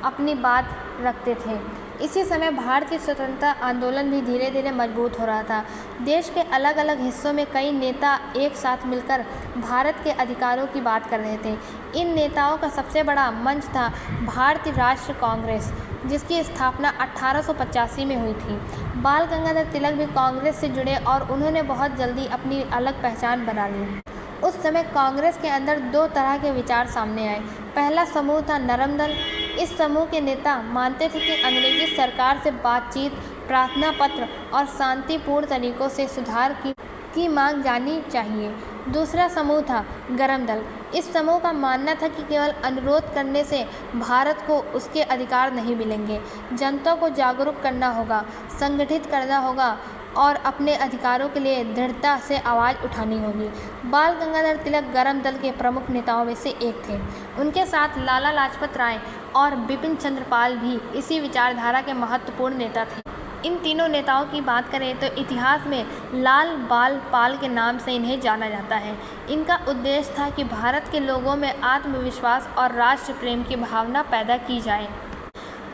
अपनी बात रखते थे। इसी समय भारतीय स्वतंत्रता आंदोलन भी धीरे धीरे मजबूत हो रहा था। देश के अलग अलग हिस्सों में कई नेता एक साथ मिलकर भारत के अधिकारों की बात कर रहे थे। इन नेताओं का सबसे बड़ा मंच था भारतीय राष्ट्रीय कांग्रेस, जिसकी स्थापना 1885 में हुई थी। बाल गंगाधर तिलक भी कांग्रेस से जुड़े और उन्होंने बहुत जल्दी अपनी अलग पहचान बना ली। उस समय कांग्रेस के अंदर दो तरह के विचार सामने आए। पहला समूह था नरम दल। इस समूह के नेता मानते थे कि अंग्रेजी सरकार से बातचीत, प्रार्थना पत्र और शांतिपूर्ण तरीकों से सुधार की मांग जानी चाहिए। दूसरा समूह था गरम दल। इस समूह का मानना था कि केवल अनुरोध करने से भारत को उसके अधिकार नहीं मिलेंगे। जनता को जागरूक करना होगा, संगठित करना होगा और अपने अधिकारों के लिए दृढ़ता से आवाज़ उठानी होगी। बाल गंगाधर तिलक गरम दल के प्रमुख नेताओं में से एक थे। उनके साथ लाला लाजपत राय और बिपिन चंद्र पाल भी इसी विचारधारा के महत्वपूर्ण नेता थे। इन तीनों नेताओं की बात करें तो इतिहास में लाल बाल पाल के नाम से इन्हें जाना जाता है। इनका उद्देश्य था कि भारत के लोगों में आत्मविश्वास और राष्ट्र प्रेम की भावना पैदा की जाए।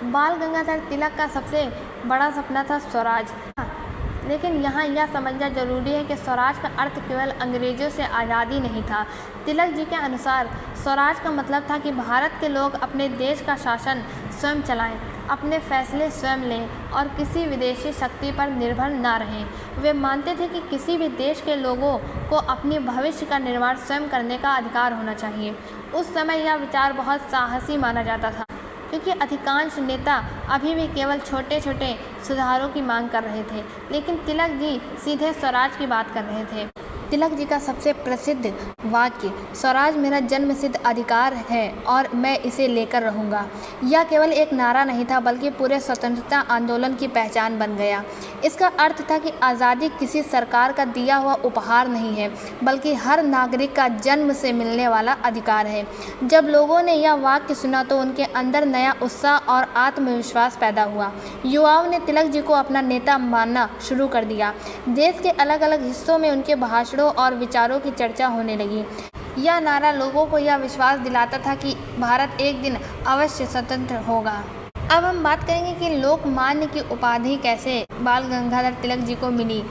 बाल गंगाधर तिलक का सबसे बड़ा सपना था स्वराज। लेकिन यहाँ यह समझना जरूरी है कि स्वराज का अर्थ केवल अंग्रेजों से आज़ादी नहीं था। तिलक जी के अनुसार स्वराज का मतलब था कि भारत के लोग अपने देश का शासन स्वयं चलाएं, अपने फैसले स्वयं लें और किसी विदेशी शक्ति पर निर्भर ना रहें। वे मानते थे कि किसी भी देश के लोगों को अपने भविष्य का निर्माण स्वयं करने का अधिकार होना चाहिए। उस समय यह विचार बहुत साहसी माना जाता था क्योंकि अधिकांश नेता अभी भी केवल छोटे छोटे सुधारों की मांग कर रहे थे, लेकिन तिलक जी सीधे स्वराज की बात कर रहे थे। तिलक जी का सबसे प्रसिद्ध वाक्य स्वराज मेरा जन्मसिद्ध अधिकार है और मैं इसे लेकर रहूँगा, यह केवल एक नारा नहीं था बल्कि पूरे स्वतंत्रता आंदोलन की पहचान बन गया। इसका अर्थ था कि आज़ादी किसी सरकार का दिया हुआ उपहार नहीं है बल्कि हर नागरिक का जन्म से मिलने वाला अधिकार है। जब लोगों ने यह वाक्य सुना तो उनके अंदर नया उत्साह और आत्मविश्वास पैदा हुआ। युवाओं ने तिलक जी को अपना नेता मानना शुरू कर दिया। देश के अलग अलग हिस्सों में उनके भाषणों और विचारों की चर्चा होने लगी। यह नारा लोगों को यह विश्वास दिलाता था कि भारत एक दिन अवश्य स्वतंत्र होगा। अब हम बात करेंगे कि लोकमान्य की उपाधि कैसे बाल गंगाधर तिलक जी को मिली।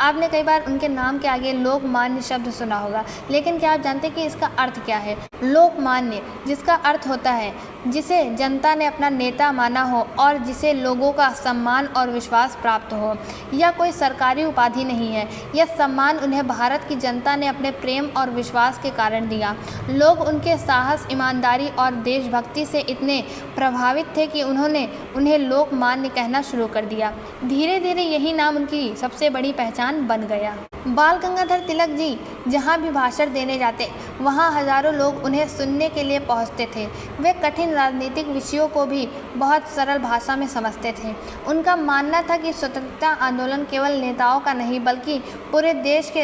आपने कई बार उनके नाम के आगे लोकमान्य शब्द सुना होगा, लेकिन क्या आप जानते हैं कि इसका अर्थ क्या है? लोकमान्य, जिसका अर्थ होता है जिसे जनता ने अपना नेता माना हो और जिसे लोगों का सम्मान और विश्वास प्राप्त हो। यह कोई सरकारी उपाधि नहीं है, यह सम्मान उन्हें भारत की जनता ने अपने प्रेम और विश्वास के कारण दिया। लोग उनके साहस, ईमानदारी और देशभक्ति से इतने प्रभावित थे कि उन्होंने उन्हें लोकमान्य कहना शुरू कर दिया। धीरे धीरे यही नाम उनकी सबसे बड़ी पहचान बन गया। बाल गंगाधर तिलक जी जहाँ भी भाषण देने जाते वहाँ हजारों लोग उन्हें सुनने के लिए पहुँचते थे। वे कठिन राजनीतिक विषयों को भी बहुत सरल भाषा में समझते थे। उनका मानना था कि स्वतंत्रता आंदोलन केवल नेताओं का नहीं बल्कि पूरे देश के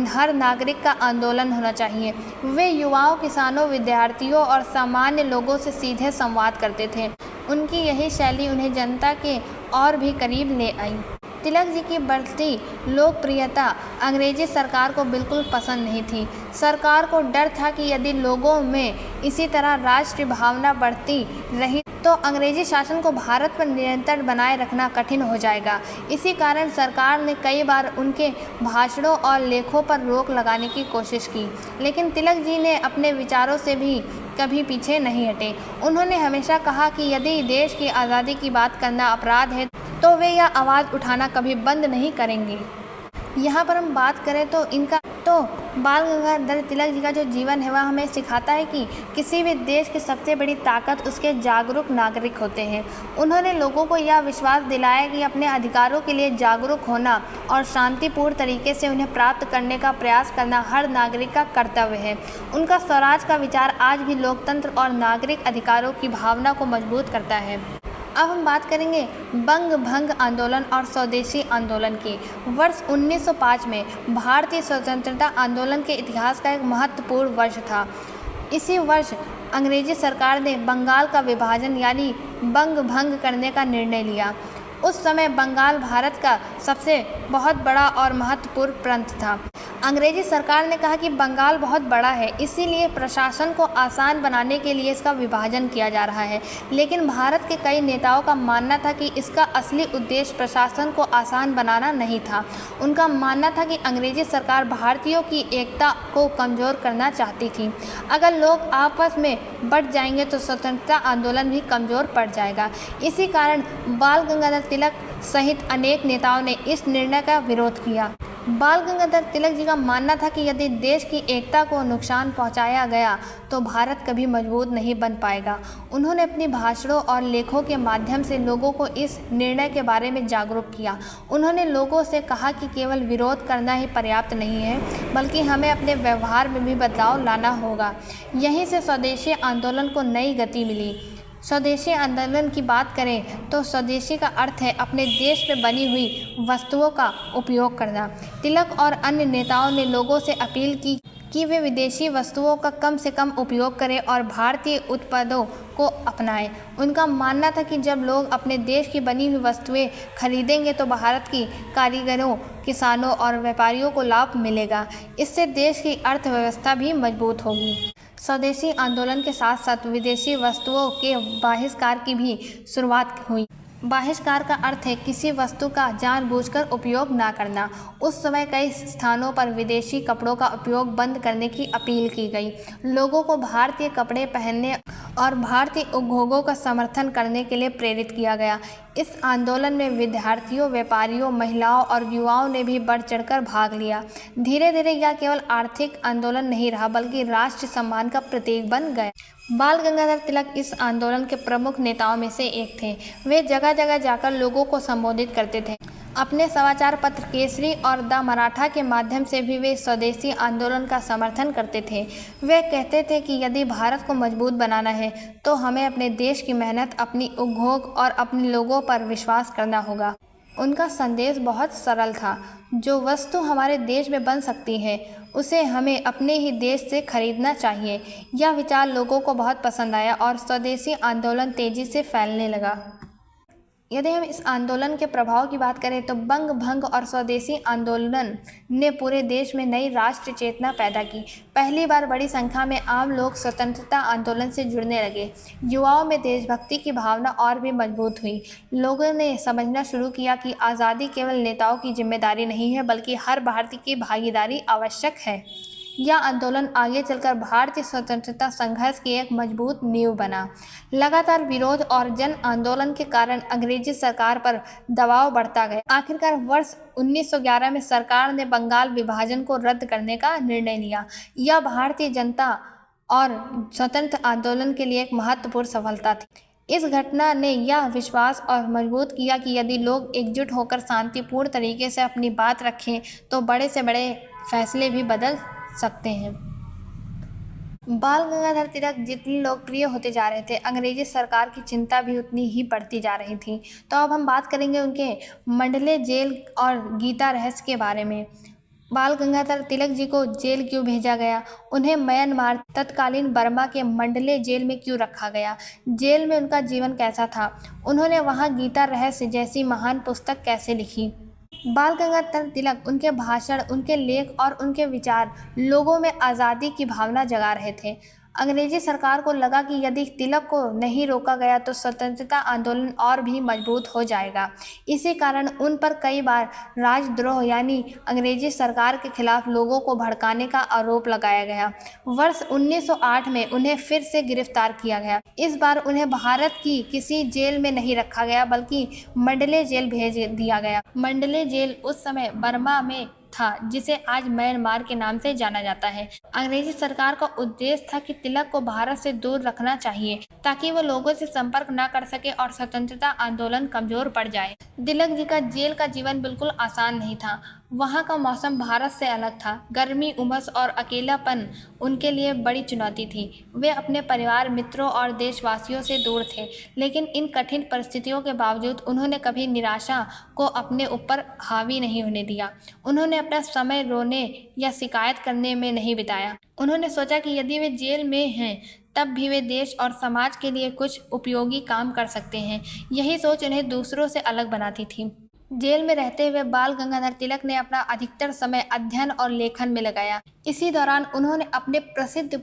हर नागरिक का आंदोलन होना चाहिए। वे युवाओं, किसानों, विद्यार्थियों और सामान्य लोगों से सीधे संवाद करते थे। उनकी यही शैली उन्हें जनता के और भी करीब ले आई। तिलक जी की बढ़ती लोकप्रियता अंग्रेजी सरकार को बिल्कुल पसंद नहीं थी। सरकार को डर था कि यदि लोगों में इसी तरह राष्ट्रीय भावना बढ़ती रही तो अंग्रेजी शासन को भारत पर नियंत्रण बनाए रखना कठिन हो जाएगा। इसी कारण सरकार ने कई बार उनके भाषणों और लेखों पर रोक लगाने की कोशिश की, लेकिन तिलक जी ने अपने विचारों से भी कभी पीछे नहीं हटे। उन्होंने हमेशा कहा कि यदि देश की आज़ादी की बात करना अपराध है तो वे यह आवाज़ उठाना कभी बंद नहीं करेंगे। यहाँ पर हम बात करें तो बाल गंगाधर तिलक जी का जो जीवन है वह हमें सिखाता है कि किसी भी देश की सबसे बड़ी ताकत उसके जागरूक नागरिक होते हैं। उन्होंने लोगों को यह विश्वास दिलाया कि अपने अधिकारों के लिए जागरूक होना और शांतिपूर्ण तरीके से उन्हें प्राप्त करने का प्रयास करना हर नागरिक का कर्तव्य है। उनका स्वराज का विचार आज भी लोकतंत्र और नागरिक अधिकारों की भावना को मजबूत करता है। अब हम बात करेंगे बंग भंग आंदोलन और स्वदेशी आंदोलन की। वर्ष 1905 में भारतीय स्वतंत्रता आंदोलन के इतिहास का एक महत्वपूर्ण वर्ष था। इसी वर्ष अंग्रेजी सरकार ने बंगाल का विभाजन यानी बंग भंग करने का निर्णय लिया। उस समय बंगाल भारत का सबसे बहुत बड़ा और महत्वपूर्ण प्रांत था। अंग्रेजी सरकार ने कहा कि बंगाल बहुत बड़ा है, इसीलिए प्रशासन को आसान बनाने के लिए इसका विभाजन किया जा रहा है। लेकिन भारत के कई नेताओं का मानना था कि इसका असली उद्देश्य प्रशासन को आसान बनाना नहीं था। उनका मानना था कि अंग्रेजी सरकार भारतीयों की एकता को कमज़ोर करना चाहती थी। अगर लोग आपस में बंट जाएंगे तो स्वतंत्रता आंदोलन भी कमज़ोर पड़ जाएगा। इसी कारण बाल गंगाधर तिलक सहित अनेक नेताओं ने इस निर्णय का विरोध किया। बाल गंगाधर तिलक जी का मानना था कि यदि देश की एकता को नुकसान पहुंचाया गया तो भारत कभी मजबूत नहीं बन पाएगा। उन्होंने अपनी भाषणों और लेखों के माध्यम से लोगों को इस निर्णय के बारे में जागरूक किया। उन्होंने लोगों से कहा कि केवल विरोध करना ही पर्याप्त नहीं है बल्कि हमें अपने व्यवहार में भी बदलाव लाना होगा। यहीं से स्वदेशी आंदोलन को नई गति मिली। स्वदेशी आंदोलन की बात करें तो स्वदेशी का अर्थ है अपने देश में बनी हुई वस्तुओं का उपयोग करना। तिलक और अन्य नेताओं ने लोगों से अपील की कि वे विदेशी वस्तुओं का कम से कम उपयोग करें और भारतीय उत्पादों को अपनाएं। उनका मानना था कि जब लोग अपने देश की बनी हुई वस्तुएं खरीदेंगे तो भारत की कारीगरों, किसानों और व्यापारियों को लाभ मिलेगा। इससे देश की अर्थव्यवस्था भी मजबूत होगी। स्वदेशी आंदोलन के साथ साथ विदेशी वस्तुओं के बहिष्कार की भी शुरुआत हुई। बहिष्कार का अर्थ है किसी वस्तु का जानबूझकर उपयोग ना करना। उस समय कई स्थानों पर विदेशी कपड़ों का उपयोग बंद करने की अपील की गई। लोगों को भारतीय कपड़े पहनने और भारतीय उद्योगों का समर्थन करने के लिए प्रेरित किया गया। इस आंदोलन में विद्यार्थियों, व्यापारियों, महिलाओं और युवाओं ने भी बढ़ चढ़कर भाग लिया। धीरे धीरे यह केवल आर्थिक आंदोलन नहीं रहा बल्कि राष्ट्रीय सम्मान का प्रतीक बन गया। बाल गंगाधर तिलक इस आंदोलन के प्रमुख नेताओं में से एक थे। वे जगह जगह जाकर लोगों को संबोधित करते थे। अपने समाचार पत्र केसरी और द मराठा के माध्यम से भी वे स्वदेशी आंदोलन का समर्थन करते थे। वे कहते थे कि यदि भारत को मजबूत बनाना है तो हमें अपने देश की मेहनत, अपनी उपभोग और अपने लोगों पर विश्वास करना होगा। उनका संदेश बहुत सरल था। जो वस्तु हमारे देश में बन सकती है उसे हमें अपने ही देश से खरीदना चाहिए। यह विचार लोगों को बहुत पसंद आया और स्वदेशी आंदोलन तेजी से फैलने लगा। यदि हम इस आंदोलन के प्रभाव की बात करें तो बंग भंग और स्वदेशी आंदोलन ने पूरे देश में नई राष्ट्र चेतना पैदा की। पहली बार बड़ी संख्या में आम लोग स्वतंत्रता आंदोलन से जुड़ने लगे। युवाओं में देशभक्ति की भावना और भी मजबूत हुई। लोगों ने समझना शुरू किया कि आज़ादी केवल नेताओं की जिम्मेदारी नहीं है बल्कि हर भारतीय की भागीदारी आवश्यक है। यह आंदोलन आगे चलकर भारतीय स्वतंत्रता संघर्ष की एक मजबूत नींव बना। लगातार विरोध और जन आंदोलन के कारण अंग्रेजी सरकार पर दबाव बढ़ता गया। आखिरकार वर्ष 1911 में सरकार ने बंगाल विभाजन को रद्द करने का निर्णय लिया। यह भारतीय जनता और स्वतंत्र आंदोलन के लिए एक महत्वपूर्ण सफलता थी। इस घटना ने यह विश्वास और मजबूत किया कि यदि लोग एकजुट होकर शांतिपूर्ण तरीके से अपनी बात रखें तो बड़े से बड़े फैसले भी बदल सकते हैं। बाल गंगाधर तिलक जितने लोकप्रिय होते जा रहे थे, अंग्रेजी सरकार की चिंता भी उतनी ही बढ़ती जा रही थी। तो अब हम बात करेंगे उनके मंडले जेल और गीता रहस्य के बारे में। बाल गंगाधर तिलक जी को जेल क्यों भेजा गया? उन्हें म्यांमार तत्कालीन बर्मा के मंडले जेल में क्यों रखा गया? जेल में उनका जीवन कैसा था? उन्होंने वहां गीता रहस्य जैसी महान पुस्तक कैसे लिखी? बाल गंगाधर तिलक, उनके भाषण, उनके लेख और उनके विचार लोगों में आज़ादी की भावना जगा रहे थे। अंग्रेजी सरकार को लगा कि यदि तिलक को नहीं रोका गया तो स्वतंत्रता आंदोलन और भी मजबूत हो जाएगा। इसी कारण उन पर कई बार राजद्रोह यानी अंग्रेजी सरकार के खिलाफ लोगों को भड़काने का आरोप लगाया गया। वर्ष 1908 में उन्हें फिर से गिरफ्तार किया गया। इस बार उन्हें भारत की किसी जेल में नहीं रखा गया बल्कि मंडले जेल भेज दिया गया। मंडले जेल उस समय बर्मा में था, जिसे आज म्यांमार के नाम से जाना जाता है। अंग्रेजी सरकार का उद्देश्य था कि तिलक को भारत से दूर रखना चाहिए ताकि वो लोगों से संपर्क न कर सके और स्वतंत्रता आंदोलन कमजोर पड़ जाए। तिलक जी का जेल का जीवन बिल्कुल आसान नहीं था। वहाँ का मौसम भारत से अलग था। गर्मी, उमस और अकेलापन उनके लिए बड़ी चुनौती थी। वे अपने परिवार, मित्रों और देशवासियों से दूर थे, लेकिन इन कठिन परिस्थितियों के बावजूद उन्होंने कभी निराशा को अपने ऊपर हावी नहीं होने दिया। उन्होंने अपना समय रोने या शिकायत करने में नहीं बिताया। उन्होंने सोचा कि यदि वे जेल में हैं तब भी वे देश और समाज के लिए कुछ उपयोगी काम कर सकते हैं। यही सोच उन्हें दूसरों से अलग बनाती थी। जेल में रहते हुए बाल गंगाधर तिलक ने अपना अधिकतर समय अध्ययन और लेखन में लगाया। इसी दौरान उन्होंने अपने प्रसिद्ध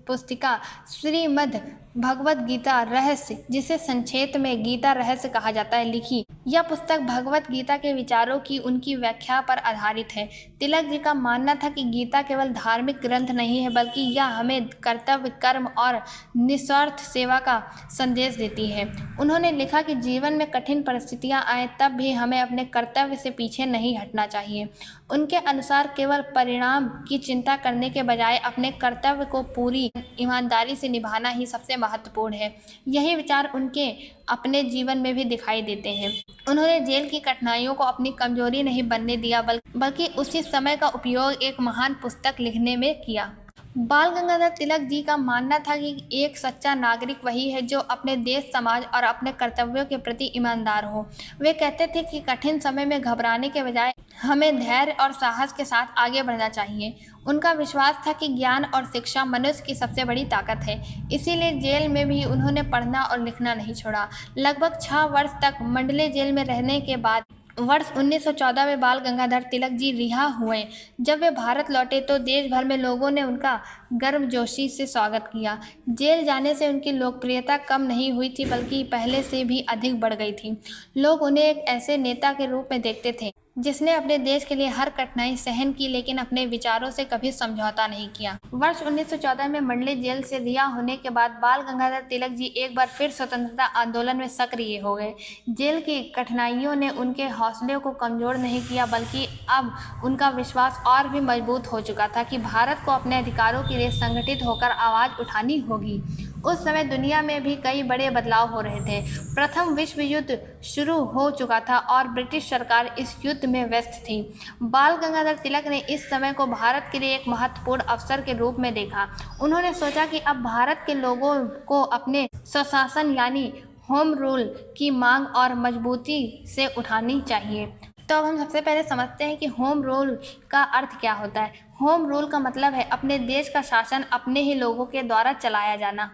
पुस्तिका श्रीमद् भगवद गीता रहस्य, जिसे संक्षेप में गीता रहस्य कहा जाता है, लिखी। यह पुस्तक भगवद गीता के विचारों की उनकी व्याख्या पर आधारित है। तिलक जी का मानना था कि गीता केवल धार्मिक ग्रंथ नहीं है बल्कि यह हमें कर्तव्य, कर्म और निस्वार्थ सेवा का संदेश देती है। उन्होंने लिखा कि जीवन में कठिन परिस्थितियां आए तब भी हमें अपने कर्तव्य से पीछे नहीं हटना चाहिए। उनके अनुसार केवल परिणाम की चिंता करने के बजाय अपने कर्तव्य को पूरी ईमानदारी से निभाना ही सबसे महत्वपूर्ण है। यही विचार उनके अपने जीवन में भी दिखाई देते हैं। उन्होंने जेल की कठिनाइयों को अपनी कमजोरी नहीं बनने दिया बल्कि उसी समय का उपयोग एक महान पुस्तक लिखने में किया। बाल गंगाधर तिलक जी का मानना था कि एक सच्चा नागरिक वही है जो अपने देश, समाज और अपने कर्तव्यों के प्रति ईमानदार हो। वे कहते थे कि कठिन समय में घबराने के बजाय हमें धैर्य और साहस के साथ आगे बढ़ना चाहिए। उनका विश्वास था कि ज्ञान और शिक्षा मनुष्य की सबसे बड़ी ताकत है। इसीलिए जेल में भी उन्होंने पढ़ना और लिखना नहीं छोड़ा। लगभग 6 वर्ष तक मंडले जेल में रहने के बाद वर्ष 1914 में बाल गंगाधर तिलक जी रिहा हुए। जब वे भारत लौटे तो देश भर में लोगों ने उनका गर्मजोशी से स्वागत किया। जेल जाने से उनकी लोकप्रियता कम नहीं हुई थी बल्कि पहले से भी अधिक बढ़ गई थी। लोग उन्हें एक ऐसे नेता के रूप में देखते थे जिसने अपने देश के लिए हर कठिनाई सहन की लेकिन अपने विचारों से कभी समझौता नहीं किया। वर्ष 1914 में मंडले जेल से रिहा होने के बाद बाल गंगाधर तिलक जी एक बार फिर स्वतंत्रता आंदोलन में सक्रिय हो गए। जेल की कठिनाइयों ने उनके हौसले को कमजोर नहीं किया बल्कि अब उनका विश्वास और भी मजबूत हो चुका था कि भारत को अपने अधिकारों के लिए संगठित होकर आवाज़ उठानी होगी। उस समय दुनिया में भी कई बड़े बदलाव हो रहे थे। प्रथम विश्व युद्ध शुरू हो चुका था और ब्रिटिश सरकार इस युद्ध में व्यस्त थी। बाल गंगाधर तिलक ने इस समय को भारत के लिए एक महत्वपूर्ण अवसर के रूप में देखा। उन्होंने सोचा कि अब भारत के लोगों को अपने स्वशासन यानी होम रूल की मांग और मजबूती से उठानी चाहिए। तो अब हम सबसे पहले समझते हैं कि होम रूल का अर्थ क्या होता है। होम रूल का मतलब है अपने देश का शासन अपने ही लोगों के द्वारा चलाया जाना।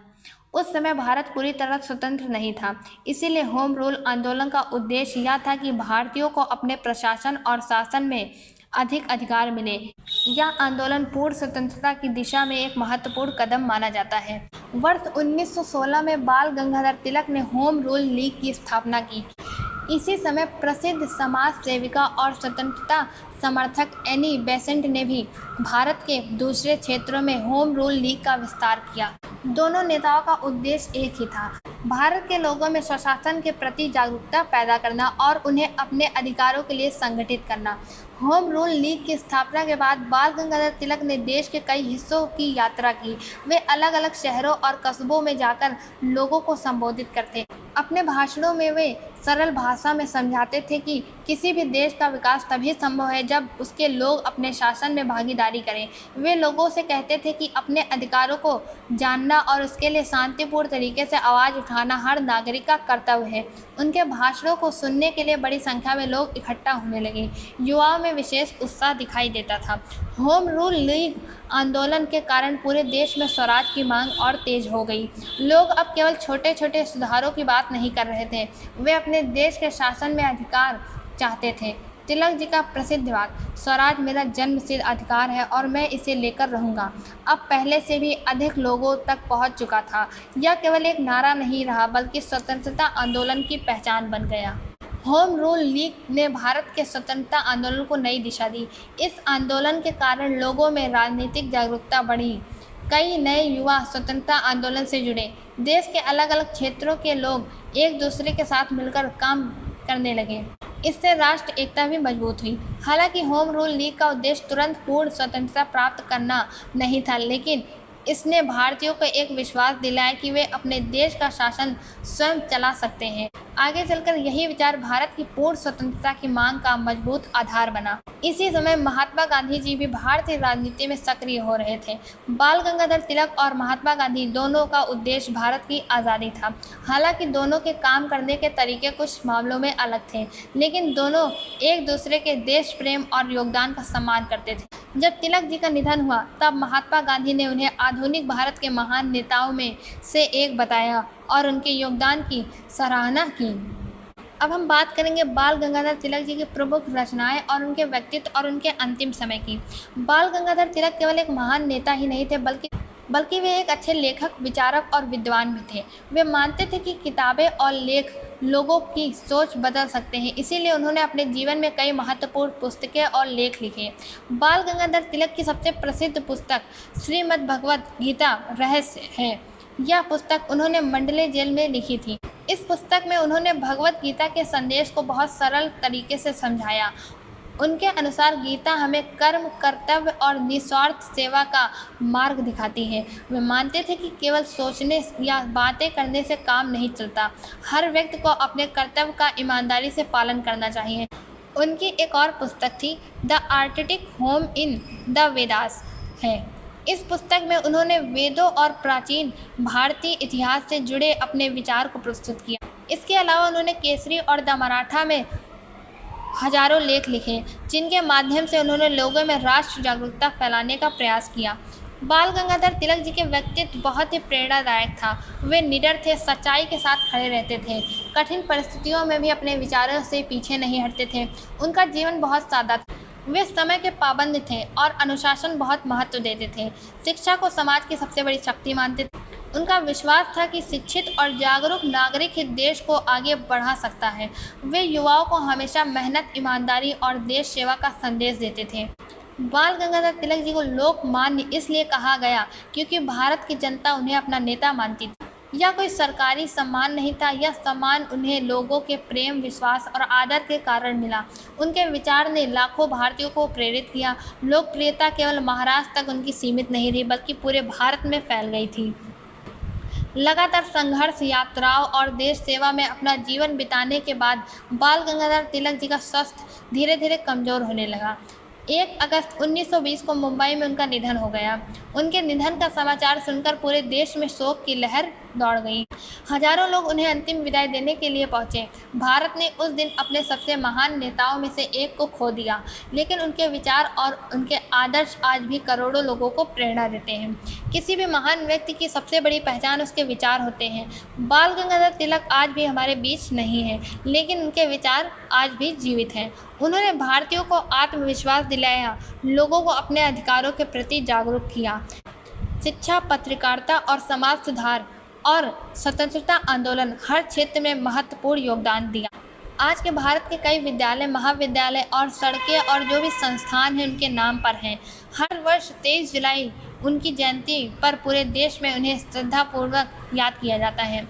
उस समय भारत पूरी तरह स्वतंत्र नहीं था, इसीलिए होम रूल आंदोलन का उद्देश्य यह था कि भारतीयों को अपने प्रशासन और शासन में अधिक अधिकार मिले। यह आंदोलन पूर्ण स्वतंत्रता की दिशा में एक महत्वपूर्ण कदम माना जाता है। वर्ष 1916 में बाल गंगाधर तिलक ने होम रूल लीग की स्थापना की। इसी समय प्रसिद्ध समाज सेविका और स्वतंत्रता समर्थक एनी बेसेंट ने भी भारत के दूसरे क्षेत्रों में होम रूल लीग का विस्तार किया। दोनों नेताओं का उद्देश्य एक ही था, भारत के लोगों में स्वशासन के प्रति जागरूकता पैदा करना और उन्हें अपने अधिकारों के लिए संगठित करना। होम रूल लीग की स्थापना के बाद बाल गंगाधर तिलक ने देश के कई हिस्सों की यात्रा की। वे अलग अलग शहरों और कस्बों में जाकर लोगों को संबोधित करते। अपने भाषणों में वे सरल भाषा में समझाते थे कि किसी भी देश का विकास तभी संभव है जब उसके लोग अपने शासन में भागीदारी करें। वे लोगों से कहते थे कि अपने अधिकारों को जानना और उसके लिए शांतिपूर्ण तरीके से आवाज़ उठाना हर नागरिक का कर्तव्य है। उनके भाषणों को सुनने के लिए बड़ी संख्या में लोग इकट्ठा होने लगे। युवाओं में विशेष उत्साह दिखाई देता था। होम रूल लीग आंदोलन के कारण पूरे देश में स्वराज की मांग और तेज हो गई। लोग अब केवल छोटे छोटे सुधारों की बात नहीं कर रहे थे, वे अपने देश के शासन में अधिकार चाहते थे। तिलक जी का प्रसिद्ध वाक्य, स्वराज मेरा जन्मसिद्ध अधिकार है और मैं इसे लेकर रहूँगा, अब पहले से भी अधिक लोगों तक पहुँच चुका था। यह केवल एक नारा नहीं रहा बल्कि स्वतंत्रता आंदोलन की पहचान बन गया। होम रूल लीग ने भारत के स्वतंत्रता आंदोलन को नई दिशा दी। इस आंदोलन के कारण लोगों में राजनीतिक जागरूकता बढ़ी। कई नए युवा स्वतंत्रता आंदोलन से जुड़े। देश के अलग अलग क्षेत्रों के लोग एक दूसरे के साथ मिलकर काम करने लगे। इससे राष्ट्र एकता भी मजबूत हुई। हालांकि होम रूल लीग का उद्देश्य तुरंत पूर्ण स्वतंत्रता प्राप्त करना नहीं था, लेकिन इसने भारतीयों को एक विश्वास दिलाया कि वे अपने देश का शासन स्वयं चला सकते हैं। आगे चलकर यही विचार भारत की पूर्ण स्वतंत्रता की मांग का मजबूत आधार बना। इसी समय महात्मा गांधी जी भी भारतीय राजनीति में सक्रिय हो रहे थे। बाल गंगाधर तिलक और महात्मा गांधी दोनों का उद्देश्य भारत की आज़ादी था। हालांकि दोनों के काम करने के तरीके कुछ मामलों में अलग थे, लेकिन दोनों एक दूसरे के देश प्रेम और योगदान का सम्मान करते थे। जब तिलक जी का निधन हुआ तब महात्मा गांधी ने उन्हें आधुनिक भारत के महान नेताओं में से एक बताया और उनके योगदान की सराहना की। अब हम बात करेंगे बाल गंगाधर तिलक जी की प्रमुख रचनाएं और उनके व्यक्तित्व और उनके अंतिम समय की। बाल गंगाधर तिलक केवल एक महान नेता ही नहीं थे बल्कि वे एक अच्छे लेखक, विचारक और विद्वान भी थे। वे मानते थे कि किताबें और लेख लोगों की सोच बदल सकते हैं, इसीलिए उन्होंने अपने जीवन में कई महत्वपूर्ण पुस्तकें और लेख लिखे। बाल गंगाधर तिलक की सबसे प्रसिद्ध पुस्तक श्रीमद् भगवत गीता रहस्य है। यह पुस्तक उन्होंने मंडले जेल में लिखी थी। इस पुस्तक में उन्होंने भगवत गीता के संदेश को बहुत सरल तरीके से समझाया। उनके अनुसार गीता हमें कर्म, कर्तव्य और निस्वार्थ सेवा का मार्ग दिखाती है। वे मानते थे कि केवल सोचने या बातें करने से काम नहीं चलता, हर व्यक्ति को अपने कर्तव्य का ईमानदारी से पालन करना चाहिए। उनकी एक और पुस्तक थी the arctic home in the Vedas है। इस पुस्तक में उन्होंने वेदों और प्राचीन भारतीय इतिहास से जुड़े अपने विचार को प्रस्तुत किया। इसके अलावा उन्होंने केसरी और द मराठा में हजारों लेख लिखे, जिनके माध्यम से उन्होंने लोगों में राष्ट्र जागरूकता फैलाने का प्रयास किया। बाल गंगाधर तिलक जी के व्यक्तित्व बहुत ही प्रेरणादायक था। वे निडर थे, सच्चाई के साथ खड़े रहते थे, कठिन परिस्थितियों में भी अपने विचारों से पीछे नहीं हटते थे। उनका जीवन बहुत सादा था। वे समय के पाबंद थे और अनुशासन बहुत महत्व देते थे। शिक्षा को समाज की सबसे बड़ी शक्ति मानते थे। उनका विश्वास था कि शिक्षित और जागरूक नागरिक ही देश को आगे बढ़ा सकता है। वे युवाओं को हमेशा मेहनत, ईमानदारी और देश सेवा का संदेश देते थे। बाल गंगाधर तिलक जी को लोकमान्य इसलिए कहा गया क्योंकि भारत की जनता उन्हें अपना नेता मानती थी। यह कोई सरकारी सम्मान नहीं था, यह सम्मान उन्हें लोगों के प्रेम, विश्वास और आदर के कारण मिला। उनके विचार ने लाखों भारतीयों को प्रेरित किया। लोकप्रियता केवल महाराष्ट्र तक उनकी सीमित नहीं रही बल्कि पूरे भारत में फैल गई थी। लगातार संघर्ष, यात्राओं और देश सेवा में अपना जीवन बिताने के बाद बाल गंगाधर तिलक जी का स्वास्थ्य धीरे धीरे कमज़ोर होने लगा। 1 अगस्त 1920 को मुंबई में उनका निधन हो गया। उनके निधन का समाचार सुनकर पूरे देश में शोक की लहर दौड़ गई। हजारों लोग उन्हें अंतिम विदाई देने के लिए पहुंचे। भारत ने उस दिन अपने सबसे महान नेताओं में से एक को खो दिया, लेकिन उनके विचार और उनके आदर्श आज भी करोड़ों लोगों को प्रेरणा देते हैं। किसी भी महान व्यक्ति की सबसे बड़ी पहचान उसके विचार होते हैं। बाल गंगाधर तिलक आज भी हमारे बीच नहीं है, लेकिन उनके विचार आज भी जीवित हैं। उन्होंने भारतीयों को आत्मविश्वास दिलाया, लोगों को अपने अधिकारों के प्रति जागरूक किया, शिक्षा, पत्रकारिता और समाज सुधार और स्वतंत्रता आंदोलन हर क्षेत्र में महत्वपूर्ण योगदान दिया। आज के भारत के कई विद्यालय, महाविद्यालय और सड़कें और जो भी संस्थान हैं उनके नाम पर हैं। हर वर्ष 23 जुलाई उनकी जयंती पर पूरे देश में उन्हें श्रद्धापूर्वक याद किया जाता है।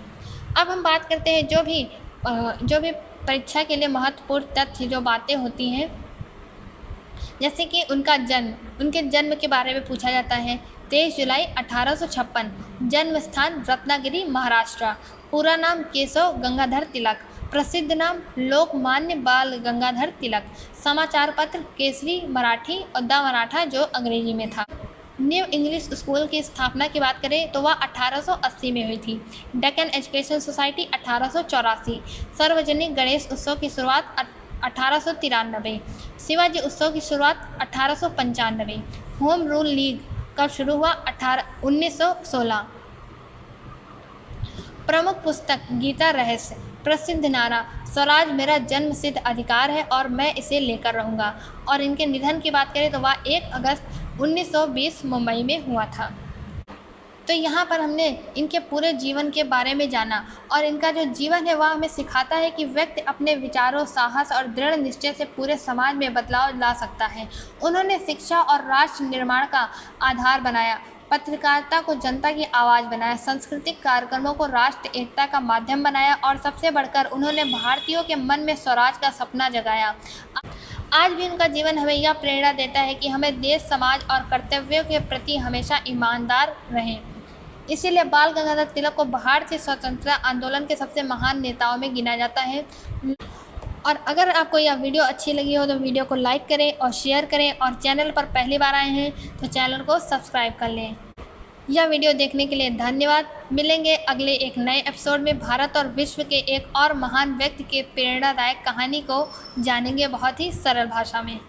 अब हम बात करते हैं जो भी परीक्षा के लिए महत्वपूर्ण तथ्य, जो बातें होती हैं, जैसे कि उनके जन्म के बारे में पूछा जाता है। 23 जुलाई 1856, जन्म स्थान रत्नागिरी, महाराष्ट्र। पूरा नाम केशव गंगाधर तिलक, प्रसिद्ध नाम लोकमान्य बाल गंगाधर तिलक। समाचार पत्र केसरी मराठी और द मराठा जो अंग्रेजी में था। न्यू इंग्लिश स्कूल की स्थापना की बात करें तो वह 1880 में हुई थी। Deccan education society 1884। सार्वजनिक गणेश उत्सव की शुरुआत 1893। शिवाजी उत्सव की शुरुआत 1895। होम रूल लीग कब शुरू हुआ? 1916। प्रमुख पुस्तक गीता रहस्य। प्रसिद्ध नारा स्वराज मेरा जन्मसिद्ध अधिकार है और मैं इसे लेकर रहूँगा। और इनके निधन की बात करें तो वह 1 अगस्त 1920 मुंबई में हुआ था। तो यहाँ पर हमने इनके पूरे जीवन के बारे में जाना और इनका जो जीवन है वह हमें सिखाता है कि व्यक्ति अपने विचारों, साहस और दृढ़ निश्चय से पूरे समाज में बदलाव ला सकता है। उन्होंने शिक्षा और राष्ट्र निर्माण का आधार बनाया, पत्रकारिता को जनता की आवाज़ बनाया, सांस्कृतिक कार्यक्रमों को राष्ट्र एकता का माध्यम बनाया और सबसे बढ़कर उन्होंने भारतीयों के मन में स्वराज का सपना जगाया। आज भी उनका जीवन हमें यह प्रेरणा देता है कि हमें देश, समाज और कर्तव्यों के प्रति हमेशा ईमानदार रहें। इसीलिए बाल गंगाधर तिलक को भारतीय स्वतंत्रता आंदोलन के सबसे महान नेताओं में गिना जाता है। और अगर आपको यह वीडियो अच्छी लगी हो तो वीडियो को लाइक करें और शेयर करें, और चैनल पर पहली बार आए हैं तो चैनल को सब्सक्राइब कर लें। यह वीडियो देखने के लिए धन्यवाद। मिलेंगे अगले एक नए एपिसोड में। भारत और विश्व के एक और महान व्यक्ति के प्रेरणादायक कहानी को जानेंगे बहुत ही सरल भाषा में।